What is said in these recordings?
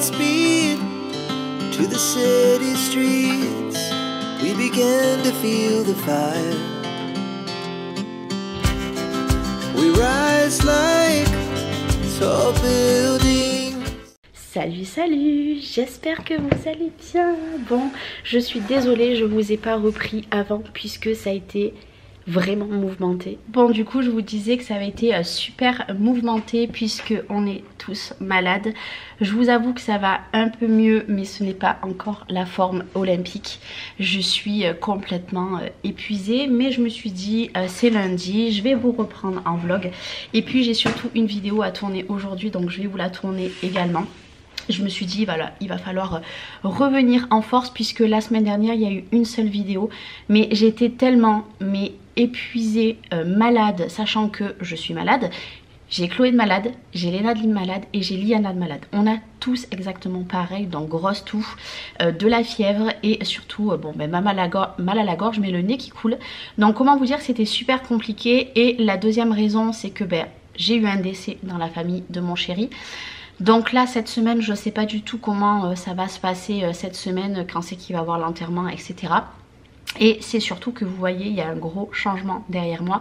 Godspeed to the city streets. We began to feel the fire. We rise like tall buildings. Salut, salut, j'espère que vous allez bien. Bon, je suis désolée, je vous ai pas repris avant puisque ça a été vraiment mouvementé. Bon, du coup je vous disais que ça avait été super mouvementé puisque on est tous malades. Je vous avoue que ça va un peu mieux, mais ce n'est pas encore la forme olympique. Je suis complètement épuisée, mais je me suis dit c'est lundi, je vais vous reprendre en vlog. Et puis j'ai surtout une vidéo à tourner aujourd'hui, donc je vais vous la tourner également. Je me suis dit voilà, il va falloir revenir en force puisque la semaine dernière il y a eu une seule vidéo, mais j'étais tellement épuisée, malade, sachant que je suis malade. J'ai Chloé de malade, j'ai Léna de malade et j'ai Liana de malade. On a tous exactement pareil, donc grosse toux, de la fièvre et surtout mal à la gorge, mais le nez qui coule. Donc comment vous dire que c'était super compliqué. Et la deuxième raison c'est que j'ai eu un décès dans la famille de mon chéri. Donc là cette semaine je ne sais pas du tout comment ça va se passer cette semaine, quand c'est qu'il va avoir l'enterrement, etc. Et c'est surtout que vous voyez il y a un gros changement derrière moi.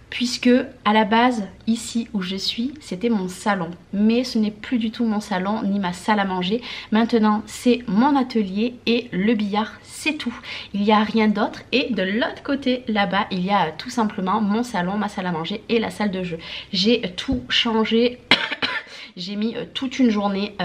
Puisque à la base ici où je suis c'était mon salon, mais ce n'est plus du tout mon salon ni ma salle à manger. Maintenant c'est mon atelier et le billard, c'est tout, il n'y a rien d'autre. Et de l'autre côté là-bas il y a tout simplement mon salon, ma salle à manger et la salle de jeu. J'ai tout changé. J'ai mis toute une journée,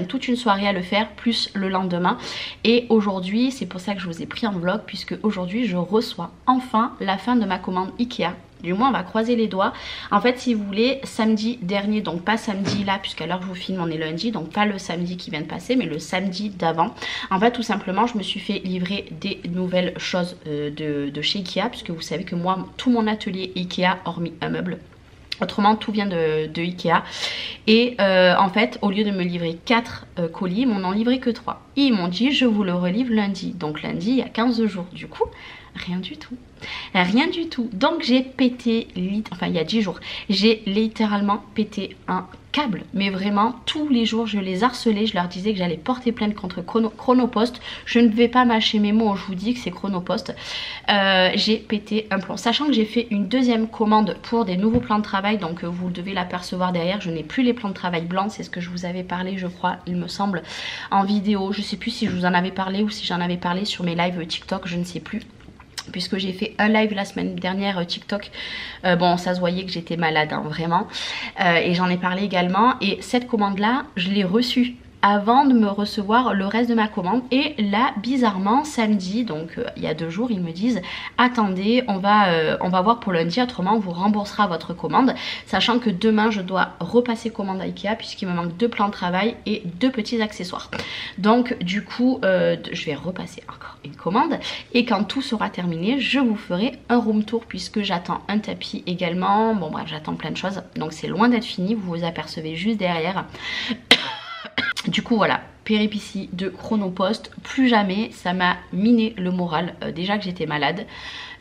toute une soirée à le faire, plus le lendemain. Et aujourd'hui, c'est pour ça que je vous ai pris en vlog, puisque aujourd'hui je reçois enfin la fin de ma commande Ikea. Du moins on va croiser les doigts. En fait si vous voulez, samedi dernier, donc pas samedi là puisqu'à l'heure que je vous filme on est lundi, donc pas le samedi qui vient de passer mais le samedi d'avant. En fait tout simplement je me suis fait livrer des nouvelles choses de chez Ikea, puisque vous savez que moi tout mon atelier Ikea hormis un meuble. Autrement tout vient de Ikea. Et en fait au lieu de me livrer 4 colis, ils m'en ont livré que 3. Et ils m'ont dit je vous le relivre lundi. Donc lundi il y a 15 jours. Du coup rien du tout. Rien du tout. Donc j'ai pété, il y a 10 jours, j'ai littéralement pété un câble. Mais vraiment tous les jours je les harcelais, je leur disais que j'allais porter plainte contre Chronopost. Je ne vais pas mâcher mes mots, je vous dis que c'est Chronopost. J'ai pété un plomb. Sachant que j'ai fait une deuxième commande pour des nouveaux plans de travail, donc vous devez l'apercevoir derrière. Je n'ai plus les plans de travail blancs, c'est ce que je vous avais parlé je crois, il me semble, en vidéo. Je sais plus si je vous en avais parlé ou si j'en avais parlé sur mes lives TikTok, je ne sais plus. Puisque j'ai fait un live la semaine dernière TikTok, bon ça se voyait que j'étais malade hein, vraiment, et j'en ai parlé également. Et cette commande là je l'ai reçue avant de me recevoir le reste de ma commande. Et là bizarrement samedi, donc il y a 2 jours, ils me disent attendez on va voir pour lundi, autrement on vous remboursera votre commande. Sachant que demain je dois repasser commande à Ikea puisqu'il me manque 2 plans de travail et 2 petits accessoires. Donc du coup je vais repasser encore une commande. Et quand tout sera terminé je vous ferai un room tour puisque j'attends un tapis également. Bon bref j'attends plein de choses, donc c'est loin d'être fini, vous vous apercevez juste derrière. Du coup voilà, péripétie de Chronopost, plus jamais, ça m'a miné le moral, déjà que j'étais malade.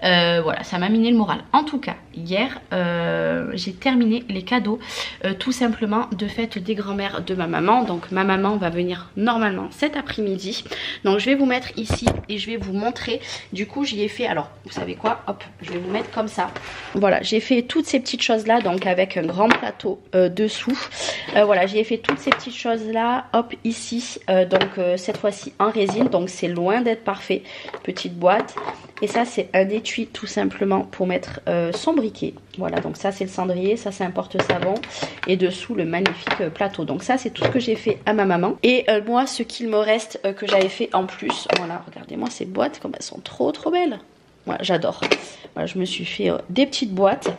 Voilà, ça m'a miné le moral. En tout cas, hier, j'ai terminé les cadeaux, tout simplement de fête des grands-mères de ma maman. Donc ma maman va venir normalement cet après-midi. Donc je vais vous mettre ici et je vais vous montrer. Du coup j'y ai fait, alors vous savez quoi, hop, je vais vous mettre comme ça. Voilà, j'ai fait toutes ces petites choses là, donc avec un grand plateau dessous. Voilà, j'ai fait toutes ces petites choses là, hop, ici. Donc cette fois-ci en résine, donc c'est loin d'être parfait. Petite boîte. Et ça c'est un étui tout simplement pour mettre son briquet. Voilà, donc ça c'est le cendrier, ça c'est un porte-savon. Et dessous le magnifique plateau. Donc ça c'est tout ce que j'ai fait à ma maman. Et moi ce qu'il me reste que j'avais fait en plus. Voilà, regardez-moi ces boîtes comme elles sont trop belles. Voilà, j'adore. Voilà, je me suis fait des petites boîtes.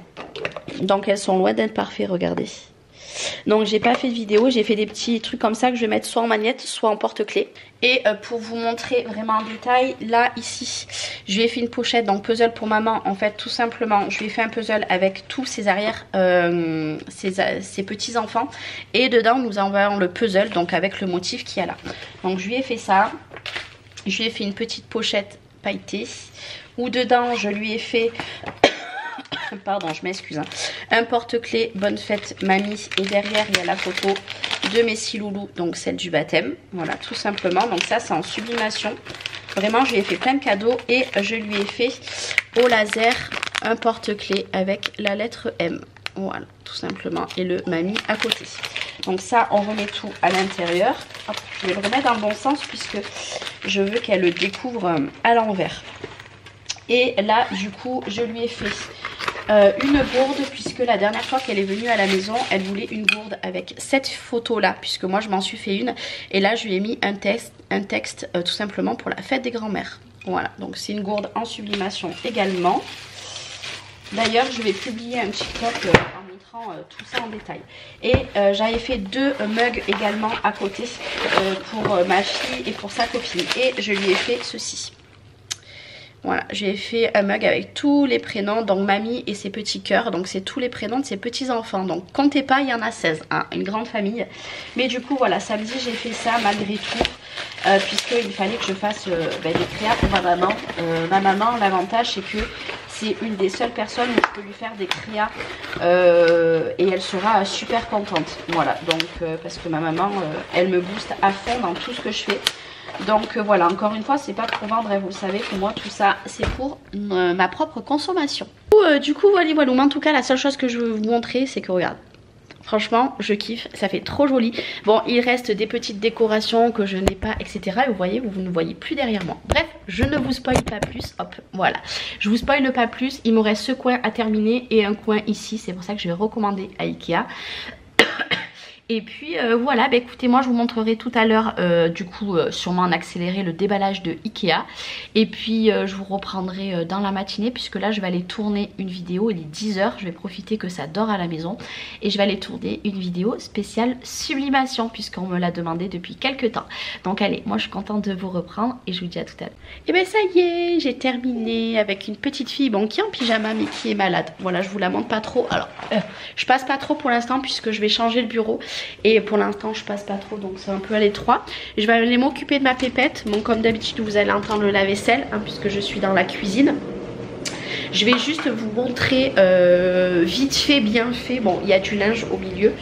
Donc elles sont loin d'être parfaites, regardez. Donc j'ai pas fait de vidéo, j'ai fait des petits trucs comme ça que je vais mettre soit en magnète soit en porte-clés. Et pour vous montrer vraiment en détail, là ici je lui ai fait une pochette, donc puzzle pour maman. En fait tout simplement je lui ai fait un puzzle avec tous ses arrières, ses petits enfants. Et dedans nous avons le puzzle, donc avec le motif qu'il y a là. Donc je lui ai fait ça. Je lui ai fait une petite pochette pailletée où dedans je lui ai fait pardon je m'excuse hein, un porte-clés bonne fête mamie. Et derrière il y a la photo de mes six loulous, donc celle du baptême. Voilà, tout simplement. Donc ça, c'est en sublimation. Vraiment, je lui ai fait plein de cadeaux et je lui ai fait au laser un porte-clés avec la lettre M. Voilà, tout simplement. Et le mamie à côté. Donc ça, on remet tout à l'intérieur. Je vais le remettre dans le bon sens puisque je veux qu'elle le découvre à l'envers. Et là, du coup, je lui ai fait une gourde puisque la dernière fois qu'elle est venue à la maison, elle voulait une gourde avec cette photo-là puisque moi, je m'en suis fait une. Et là, je lui ai mis un texte tout simplement pour la fête des grands-mères. Voilà, donc c'est une gourde en sublimation également. D'ailleurs, je vais publier un TikTok en montrant tout ça en détail. Et j'avais fait 2 mugs également à côté pour ma fille et pour sa copine. Et je lui ai fait ceci. Voilà, j'ai fait un mug avec tous les prénoms, donc mamie et ses petits cœurs. Donc c'est tous les prénoms de ses petits enfants. Donc comptez pas, il y en a 16, hein, une grande famille. Mais du coup voilà, samedi j'ai fait ça malgré tout. Puisqu'il fallait que je fasse des créas pour ma maman. Ma maman, l'avantage c'est que c'est une des seules personnes où je peux lui faire des créas et elle sera super contente. Voilà, donc parce que ma maman, elle me booste à fond dans tout ce que je fais. Donc voilà, encore une fois, c'est pas pour vendre, et vous le savez que moi tout ça c'est pour ma propre consommation. Du coup voilà, mais en tout cas la seule chose que je veux vous montrer c'est que regarde, franchement je kiffe, ça fait trop joli. Bon, il reste des petites décorations que je n'ai pas, etc. Et vous voyez, vous ne voyez plus derrière moi. Bref, je ne vous spoil pas plus. Hop, voilà, je vous spoil pas plus. Il me reste ce coin à terminer et un coin ici, c'est pour ça que je vais recommander à Ikea. Et puis voilà, bah écoutez, moi je vous montrerai tout à l'heure du coup sûrement en accéléré le déballage de Ikea. Et puis je vous reprendrai dans la matinée puisque là je vais aller tourner une vidéo, il est 10 h, je vais profiter que ça dort à la maison. Et je vais aller tourner une vidéo spéciale sublimation puisqu'on me l'a demandé depuis quelques temps. Donc allez, moi je suis contente de vous reprendre et je vous dis à tout à l'heure. Et ben ça y est, j'ai terminé avec une petite fille bon, qui est en pyjama mais qui est malade. Voilà, je vous la montre pas trop. Alors je passe pas trop pour l'instant puisque je vais changer le bureau. Et pour l'instant je passe pas trop, donc c'est un peu à l'étroit. Je vais aller m'occuper de ma pépette. Bon, comme d'habitude vous allez entendre le lave-vaisselle hein, puisque je suis dans la cuisine. Je vais juste vous montrer vite fait, bien fait. Bon, il y a du linge au milieu.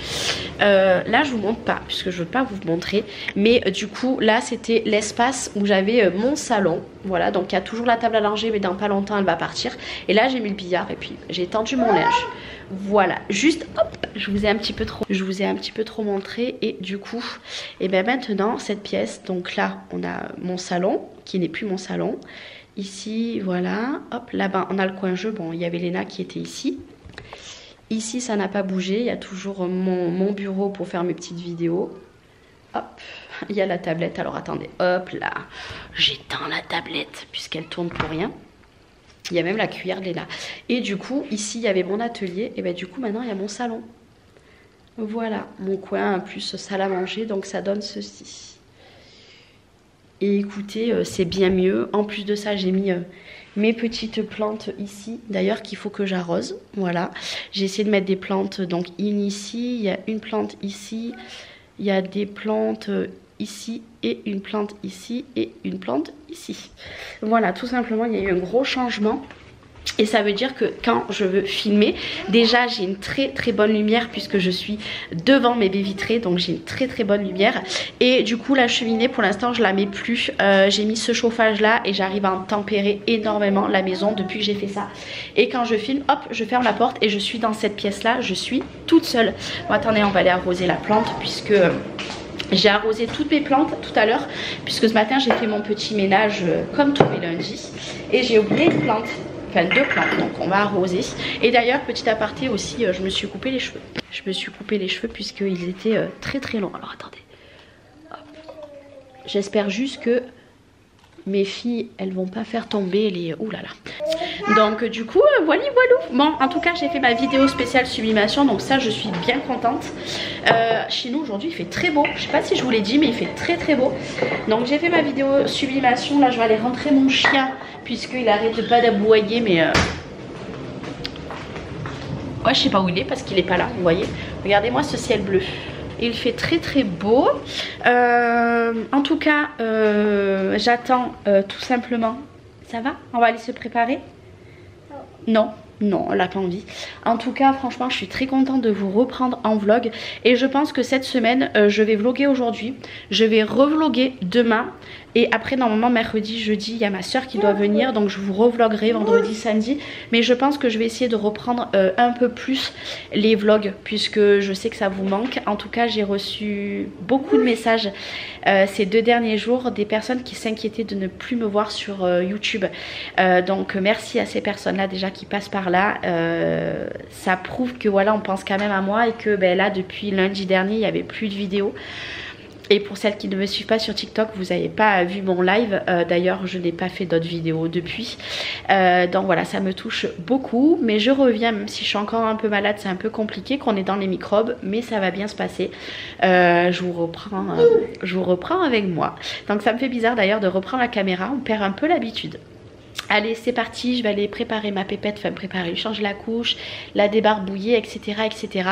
Là je vous montre pas puisque je veux pas vous montrer. Mais du coup là c'était l'espace où j'avais mon salon. Voilà, donc il y a toujours la table à langer mais dans pas longtemps elle va partir. Et là j'ai mis le billard et puis j'ai étendu mon linge. Voilà, juste hop, je vous ai un petit peu trop montré. Et du coup, et bien maintenant cette pièce, donc là on a mon salon qui n'est plus mon salon. Ici, voilà, hop, là-bas on a le coin jeu. Bon, il y avait Léna qui était ici. Ici ça n'a pas bougé, il y a toujours mon bureau pour faire mes petites vidéos. Hop, il y a la tablette, alors attendez, hop là, j'éteins la tablette puisqu'elle tourne pour rien. Il y a même la cuillère de Léna. Et du coup, ici, il y avait mon atelier. Et bien du coup, maintenant, il y a mon salon. Voilà, mon coin, plus salle à manger. Donc, ça donne ceci. Et écoutez, c'est bien mieux. En plus de ça, j'ai mis mes petites plantes ici. D'ailleurs, qu'il faut que j'arrose. Voilà. J'ai essayé de mettre des plantes. Donc, une ici. Il y a une plante ici. Il y a des plantes ici et une plante ici et une plante ici. Voilà, tout simplement il y a eu un gros changement et ça veut dire que quand je veux filmer, déjà j'ai une très très bonne lumière puisque je suis devant mes baies vitrées, donc j'ai une très très bonne lumière. Et du coup la cheminée pour l'instant je la mets plus, j'ai mis ce chauffage là et j'arrive à tempérer énormément la maison depuis que j'ai fait ça. Et quand je filme, hop, je ferme la porte et je suis dans cette pièce là, je suis toute seule. Bon attendez, on va aller arroser la plante puisque j'ai arrosé toutes mes plantes tout à l'heure puisque ce matin j'ai fait mon petit ménage comme tous les lundis et j'ai oublié une plante, enfin 2 plantes, donc on va arroser. Et d'ailleurs petit aparté aussi, je me suis coupé les cheveux. Je me suis coupé les cheveux puisqu'ils étaient très très longs. Alors attendez, j'espère juste que mes filles elles vont pas faire tomber les... Ouh là là. Donc du coup voilà. Bon en tout cas j'ai fait ma vidéo spéciale sublimation, donc ça je suis bien contente. Chez nous aujourd'hui il fait très beau, je sais pas si je vous l'ai dit mais il fait très très beau. Donc j'ai fait ma vidéo sublimation, là je vais aller rentrer mon chien puisqu'il arrête pas d'aboyer mais ouais je sais pas où il est parce qu'il est pas là, vous voyez. Regardez moi ce ciel bleu. Il fait très très beau. En tout cas j'attends tout simplement. Ça va? On va aller se préparer? Non. Non, elle n'a pas envie. En tout cas, franchement, je suis très contente de vous reprendre en vlog. Et je pense que cette semaine, je vais vlogger aujourd'hui. Je vais revlogger demain. Et après, normalement, mercredi, jeudi, il y a ma soeur qui doit venir. Donc, je vous revloggerai vendredi, samedi. Mais je pense que je vais essayer de reprendre un peu plus les vlogs. Puisque je sais que ça vous manque. En tout cas, j'ai reçu beaucoup de messages ces 2 derniers jours. Des personnes qui s'inquiétaient de ne plus me voir sur YouTube. Donc, merci à ces personnes-là déjà qui passent par là. Ça prouve que voilà, on pense quand même à moi. Et que ben, là, depuis lundi dernier, il n'y avait plus de vidéos. Et pour celles qui ne me suivent pas sur TikTok, vous n'avez pas vu mon live. D'ailleurs, je n'ai pas fait d'autres vidéos depuis. Donc voilà, ça me touche beaucoup. Mais je reviens, même si je suis encore un peu malade, c'est un peu compliqué, qu'on est dans les microbes. Mais ça va bien se passer. Je vous reprends avec moi. Donc ça me fait bizarre d'ailleurs de reprendre la caméra. On perd un peu l'habitude. Allez, c'est parti, je vais aller préparer ma pépette, enfin préparer, changer la couche, la débarbouiller, etc. etc.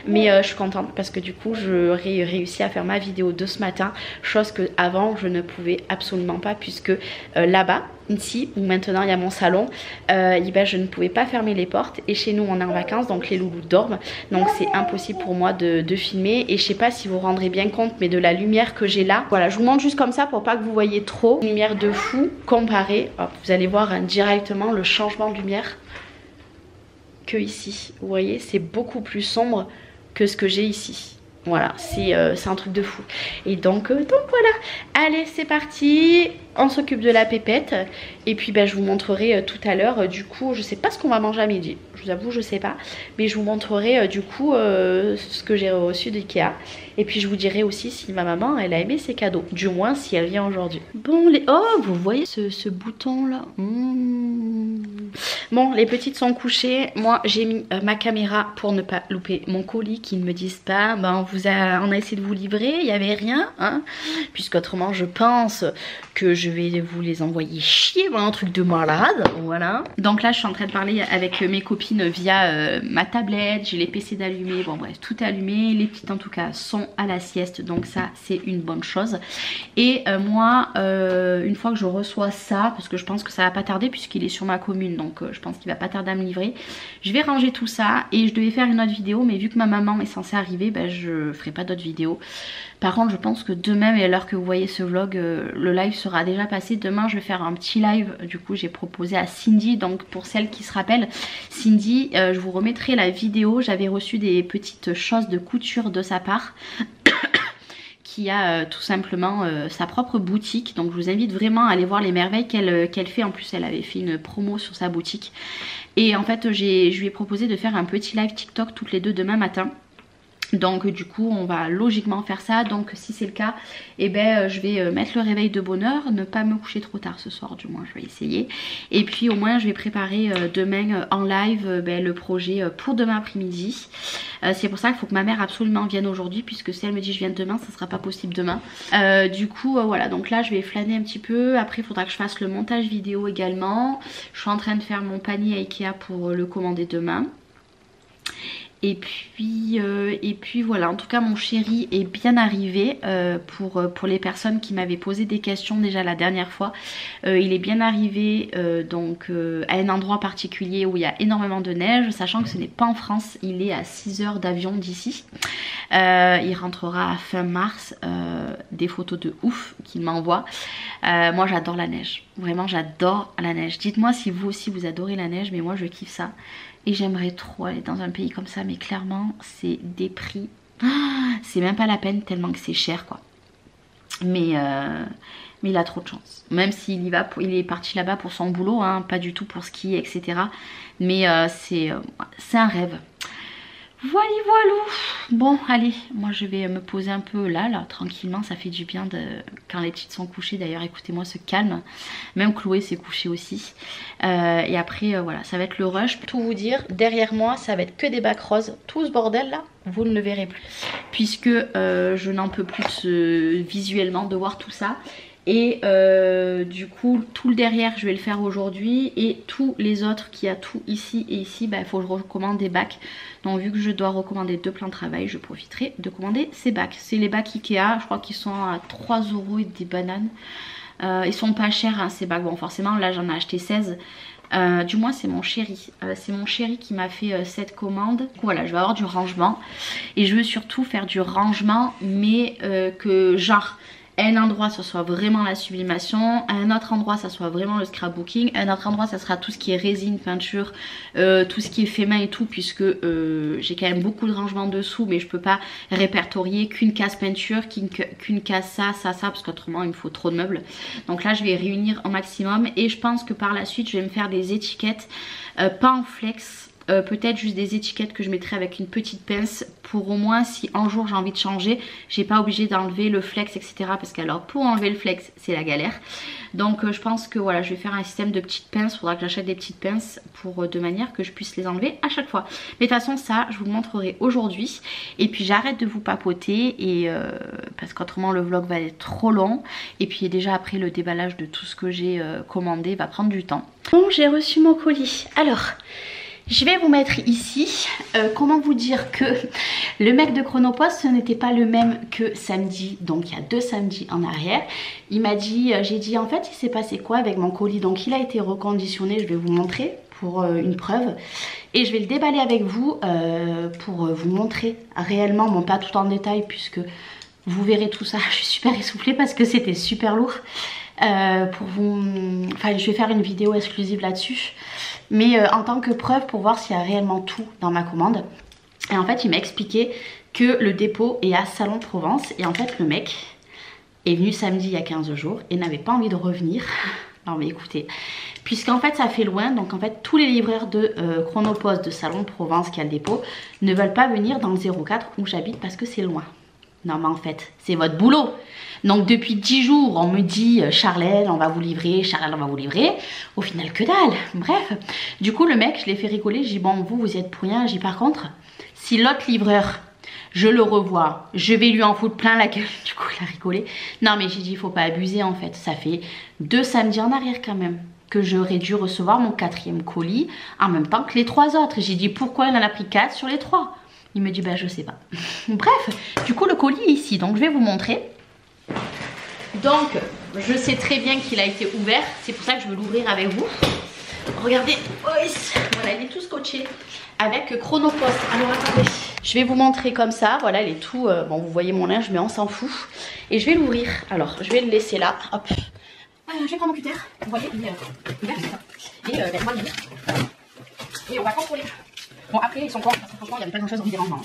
Mais je suis contente parce que du coup, j'aurais réussi à faire ma vidéo de ce matin, chose que avant je ne pouvais absolument pas puisque là-bas, ici, où maintenant il y a mon salon, je ne pouvais pas fermer les portes et chez nous on est en vacances donc les loulous dorment, donc c'est impossible pour moi de filmer et je sais pas si vous vous rendrez bien compte mais de la lumière que j'ai là, voilà je vous montre juste comme ça pour pas que vous voyez trop, une lumière de fou comparée, hop, vous allez voir directement le changement de lumière que ici, vous voyez c'est beaucoup plus sombre que ce que j'ai ici. Voilà, c'est un truc de fou. Et donc voilà. Allez, c'est parti. On s'occupe de la pépette. Et puis je vous montrerai tout à l'heure. Du coup, je sais pas ce qu'on va manger à midi. Je vous avoue, je sais pas. Mais je vous montrerai du coup ce que j'ai reçu d'Ikea. Et puis je vous dirai aussi si ma maman, elle a aimé ses cadeaux. Du moins, si elle vient aujourd'hui. Bon, oh, vous voyez ce bouton là. Bon, les petites sont couchées. Moi, j'ai mis ma caméra pour ne pas louper mon colis. Qu'ils ne me disent pas, on a essayé de vous livrer, il n'y avait rien. Hein, puisqu'autrement, je pense que je vais vous les envoyer chier. Un truc de malade. Voilà. Donc là, je suis en train de parler avec mes copines via ma tablette. J'ai les PC d'allumer. Bon, bref, tout est allumé. Les petites, en tout cas, sont à la sieste. Donc ça, c'est une bonne chose. Et moi, une fois que je reçois ça, parce que je pense que ça va pas tarder puisqu'il est sur ma commune. Donc je pense qu'il va pas tarder à me livrer. Je vais ranger tout ça et je devais faire une autre vidéo. Mais vu que ma maman est censée arriver, je ferai pas d'autres vidéos. Par contre, je pense que demain, et à l'heure que vous voyez ce vlog, le live sera déjà passé. Demain, je vais faire un petit live. Du coup, j'ai proposé à Cindy. Donc, pour celles qui se rappellent, Cindy, je vous remettrai la vidéo. J'avais reçu des petites choses de couture de sa part. Qui a tout simplement sa propre boutique. Donc, je vous invite vraiment à aller voir les merveilles qu'elle fait. En plus, elle avait fait une promo sur sa boutique. Et en fait, je lui ai proposé de faire un petit live TikTok toutes les deux demain matin. Donc du coup on va logiquement faire ça. Donc si c'est le cas, je vais mettre le réveil de bonne heure, ne pas me coucher trop tard ce soir, du moins je vais essayer. Et puis au moins je vais préparer demain en live le projet pour demain après-midi. C'est pour ça qu'il faut que ma mère absolument vienne aujourd'hui, puisque si elle me dit je viens demain, ça sera pas possible demain. Du coup voilà, donc là je vais flâner un petit peu. Après il faudra que je fasse le montage vidéo également. Je suis en train de faire mon panier à Ikea pour le commander demain. Et puis voilà, en tout cas mon chéri est bien arrivé pour les personnes qui m'avaient posé des questions déjà la dernière fois. Il est bien arrivé à un endroit particulier où il y a énormément de neige, sachant que ce n'est pas en France, il est à 6 heures d'avion d'ici. Il rentrera à fin mars, des photos de ouf qu'il m'envoie. Moi j'adore la neige, vraiment j'adore la neige. Dites-moi si vous aussi vous adorez la neige, mais moi je kiffe ça. Et j'aimerais trop aller dans un pays comme ça, mais clairement c'est des prix, c'est même pas la peine tellement que c'est cher quoi. Mais il a trop de chance. Même s'il y va, il est parti là-bas pour son boulot, hein, pas du tout pour skier, etc. Mais c'est un rêve. Voilà, voilà. Bon, allez, moi je vais me poser un peu là, tranquillement. Ça fait du bien quand les petites sont couchées. D'ailleurs, écoutez-moi ce calme. Même Chloé s'est couchée aussi. Et après, voilà, ça va être le rush. Pour tout vous dire, derrière moi, ça va être que des bacs roses. Tout ce bordel là, vous ne le verrez plus. Puisque je n'en peux plus visuellement de voir tout ça. Et du coup tout le derrière je vais le faire aujourd'hui. Et tous les autres qui a tout ici et ici, il faut que je recommande des bacs. Donc vu que je dois recommander 2 plans de travail, je profiterai de commander ces bacs. C'est les bacs Ikea, je crois qu'ils sont à 3 € et des bananes. Ils sont pas chers hein, ces bacs. Bon forcément là j'en ai acheté 16. Du moins c'est mon chéri. C'est mon chéri qui m'a fait cette commande. Voilà, je vais avoir du rangement. Et je veux surtout faire du rangement, mais que genre... à un endroit ça soit vraiment la sublimation, à un autre endroit ça soit vraiment le scrapbooking, à un autre endroit ça sera tout ce qui est résine, peinture, tout ce qui est fait main et tout, puisque j'ai quand même beaucoup de rangement dessous, mais je peux pas répertorier qu'une case peinture, qu'une case ça, parce qu'autrement il me faut trop de meubles. Donc là je vais réunir au maximum et je pense que par la suite je vais me faire des étiquettes, pas en flex. Peut-être juste des étiquettes que je mettrai avec une petite pince pour au moins si un jour j'ai envie de changer, j'ai pas obligé d'enlever le flex, etc. Parce qu'alors pour enlever le flex c'est la galère. Donc je pense que voilà, je vais faire un système de petites pinces. Il faudra que j'achète des petites pinces pour de manière que je puisse les enlever à chaque fois. Mais de toute façon ça je vous le montrerai aujourd'hui. Et puis j'arrête de vous papoter et parce qu'autrement le vlog va être trop long. Et puis déjà après le déballage de tout ce que j'ai commandé va prendre du temps. Bon, j'ai reçu mon colis. Alors... je vais vous mettre ici, comment vous dire que le mec de Chronopost ce n'était pas le même que samedi, donc il y a 2 samedis en arrière. Il m'a dit, j'ai dit en fait il s'est passé quoi avec mon colis, donc il a été reconditionné, je vais vous montrer pour une preuve. Et je vais le déballer avec vous pour vous montrer réellement, bon pas tout en détail puisque vous verrez tout ça, je suis super essoufflée parce que c'était super lourd. Pour vous, enfin je vais faire une vidéo exclusive là-dessus. Mais en tant que preuve pour voir s'il y a réellement tout dans ma commande. Et en fait il m'a expliqué que le dépôt est à Salon de Provence. Et en fait le mec est venu samedi il y a 15 jours et n'avait pas envie de revenir. Non mais écoutez, puisqu'en fait ça fait loin. Donc en fait tous les libraires de Chronopost de Salon de Provence qui a le dépôt ne veulent pas venir dans le 04 où j'habite parce que c'est loin. Non mais en fait c'est votre boulot. Donc depuis 10 jours on me dit Charlène on va vous livrer, Charlène on va vous livrer. Au final que dalle. Bref, du coup le mec je l'ai fait rigoler. J'ai dit bon vous y êtes pour rien. J'ai dit par contre si l'autre livreur je le revois, je vais lui en foutre plein la gueule. Du coup il a rigolé. Non mais j'ai dit il faut pas abuser en fait. Ça fait 2 samedis en arrière quand même que j'aurais dû recevoir mon 4e colis en même temps que les 3 autres. J'ai dit pourquoi il en a pris 4 sur les 3. Il me dit bah je sais pas. Bref, du coup le colis est ici. Donc je vais vous montrer. Donc je sais très bien qu'il a été ouvert. C'est pour ça que je veux l'ouvrir avec vous. Regardez, voilà il est tout scotché avec Chronopost. Alors attendez, je vais vous montrer comme ça. Voilà il est tout, bon vous voyez mon linge mais on s'en fout. Et je vais l'ouvrir. Alors je vais le laisser là. Hop. Je vais prendre mon cutter. Vous voyez il est ouvert comme ça. Et on va l'ouvrir. Et on va contrôler. Bon après ils sont quoi parce que franchement il n'y avait pas grand chose au niveau des rangements.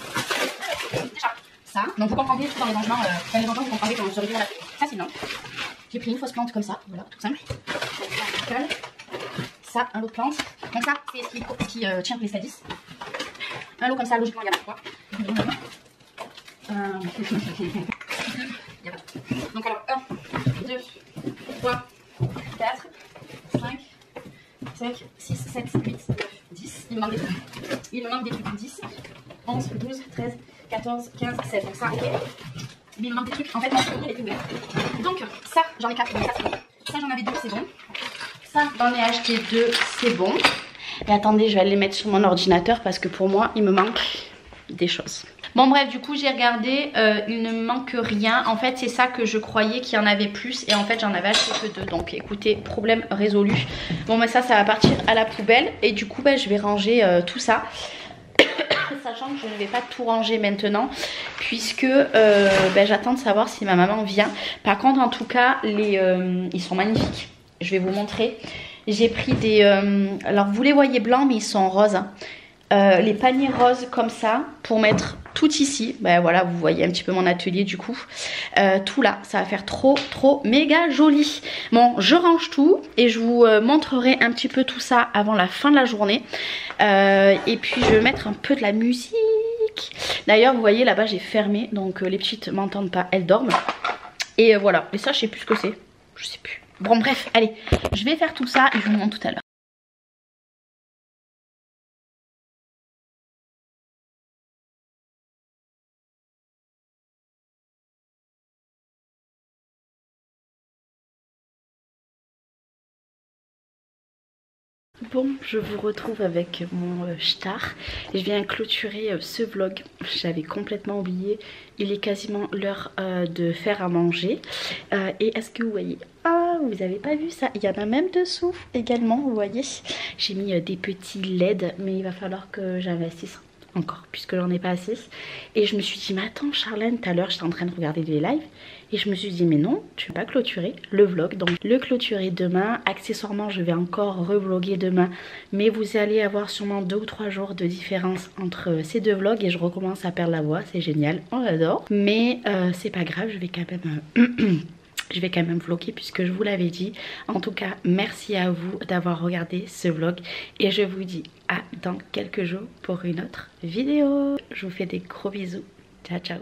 Déjà ça, donc vous comprendrez tout dans les rangements, vous comprendrez comment je réduis la facilement. J'ai pris une fausse plante comme ça, voilà, tout simple. Ça, un lot de plantes. Donc ça c'est ce qui tient les stadis. Un lot comme ça, logiquement il y a pas donc alors 1, 2, 3, 4, 5, 5, 6, 7, 8, 9, 10. Il me manque des trucs. Il me manque des trucs. 10, 11, 12, 13, 14, 15, 16. Donc ça, ok. Mais il me manque des trucs. En fait, mon premier est ouvert. Donc ça, j'en ai 4. Donc ça, c'est bon. Ça, j'en avais 2, c'est bon. Ça, j'en ai acheté 2, c'est bon. Et attendez, je vais aller les mettre sur mon ordinateur parce que pour moi, il me manque des choses. Bon bref, du coup j'ai regardé, il ne me manque rien. En fait c'est ça que je croyais qu'il y en avait plus et en fait j'en avais acheté que 2. Donc écoutez, problème résolu. Bon mais ça va partir à la poubelle. Et du coup je vais ranger tout ça. Sachant que je ne vais pas tout ranger maintenant puisque j'attends de savoir si ma maman vient. Par contre en tout cas ils sont magnifiques. Je vais vous montrer. J'ai pris des... alors vous les voyez blancs mais ils sont roses. Les paniers roses comme ça pour mettre tout ici. Ben voilà, vous voyez un petit peu mon atelier du coup. Tout là, ça va faire trop méga joli. Bon, je range tout et je vous montrerai un petit peu tout ça avant la fin de la journée. Et puis je vais mettre un peu de la musique. D'ailleurs, vous voyez là-bas j'ai fermé, donc les petites m'entendent pas, elles dorment. Et voilà, et ça je sais plus ce que c'est. Je sais plus. Bon bref, allez, je vais faire tout ça et je vous montre tout à l'heure. Bon, je vous retrouve avec mon star. Je viens clôturer ce vlog. J'avais complètement oublié. Il est quasiment l'heure de faire à manger. Et est-ce que vous voyez? Ah vous avez pas vu ça. Il y en a même dessous également, vous voyez. J'ai mis des petits LED, mais il va falloir que j'investisse encore puisque j'en ai pas assez. Et je me suis dit mais attends Charlène, tout à l'heure j'étais en train de regarder des lives et je me suis dit mais non, tu peux pas clôturer le vlog, donc le clôturer demain. Accessoirement je vais encore revloguer demain, mais vous allez avoir sûrement 2 ou 3 jours de différence entre ces deux vlogs et je recommence à perdre la voix, c'est génial, on adore. Mais c'est pas grave, je vais quand même je vais quand même vlogger puisque je vous l'avais dit. En tout cas, merci à vous d'avoir regardé ce vlog et je vous dis à dans quelques jours pour une autre vidéo. Je vous fais des gros bisous. Ciao, ciao.